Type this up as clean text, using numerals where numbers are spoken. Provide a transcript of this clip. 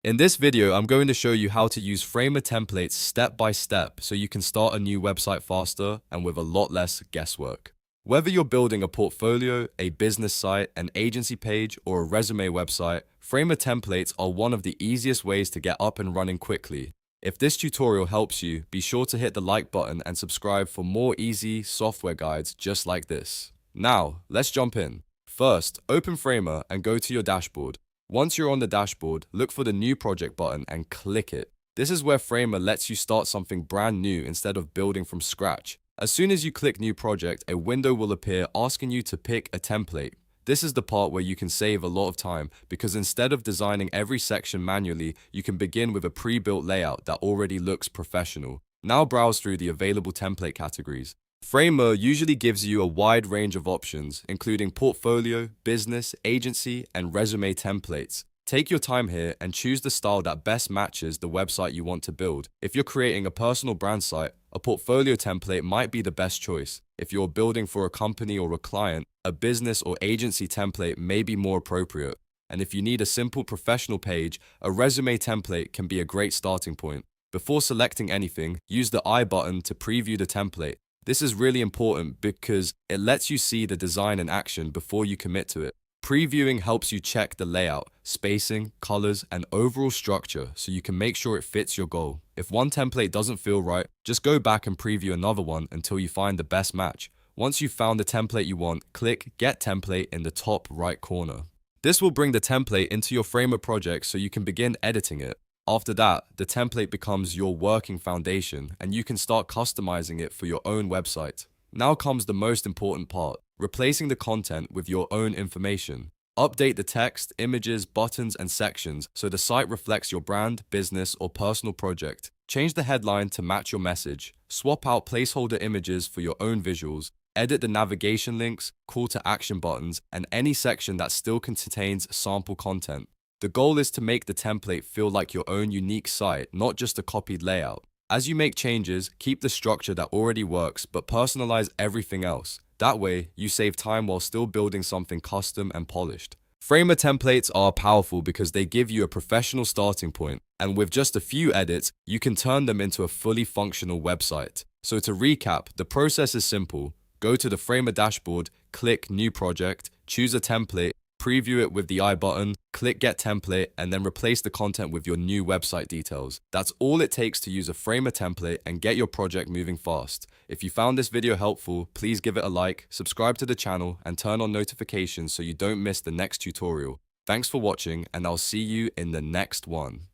In this video, I'm going to show you how to use Framer templates step by step so you can start a new website faster and with a lot less guesswork. Whether you're building a portfolio, a business site, an agency page, or a resume website, Framer templates are one of the easiest ways to get up and running quickly. If this tutorial helps you, be sure to hit the like button and subscribe for more easy software guides just like this. Now, let's jump in. First, open Framer and go to your dashboard. Once you're on the dashboard, look for the New Project button and click it. This is where Framer lets you start something brand new instead of building from scratch. As soon as you click New Project, a window will appear asking you to pick a template. This is the part where you can save a lot of time because instead of designing every section manually, you can begin with a pre-built layout that already looks professional. Now browse through the available template categories. Framer usually gives you a wide range of options, including portfolio, business, agency, and resume templates. Take your time here and choose the style that best matches the website you want to build. If you're creating a personal brand site, a portfolio template might be the best choice. If you're building for a company or a client, a business or agency template may be more appropriate. And if you need a simple professional page, a resume template can be a great starting point. Before selecting anything, use the I button to preview the template. This is really important because it lets you see the design in action before you commit to it. Previewing helps you check the layout, spacing, colors, and overall structure so you can make sure it fits your goal. If one template doesn't feel right, just go back and preview another one until you find the best match. Once you've found the template you want, click Get Template in the top right corner. This will bring the template into your Framer project so you can begin editing it. After that, the template becomes your working foundation and you can start customizing it for your own website. Now comes the most important part, replacing the content with your own information. Update the text, images, buttons, and sections so the site reflects your brand, business, or personal project. Change the headline to match your message. Swap out placeholder images for your own visuals. Edit the navigation links, call to action buttons, and any section that still contains sample content. The goal is to make the template feel like your own unique site, not just a copied layout. As you make changes, keep the structure that already works, but personalize everything else. That way, you save time while still building something custom and polished. Framer templates are powerful because they give you a professional starting point, and with just a few edits, you can turn them into a fully functional website. So to recap, the process is simple. Go to the Framer dashboard, click New Project, choose a template, preview it with the I button, click Get Template, and then replace the content with your new website details. That's all it takes to use a Framer template and get your project moving fast. If you found this video helpful, please give it a like, subscribe to the channel, and turn on notifications so you don't miss the next tutorial. Thanks for watching, and I'll see you in the next one.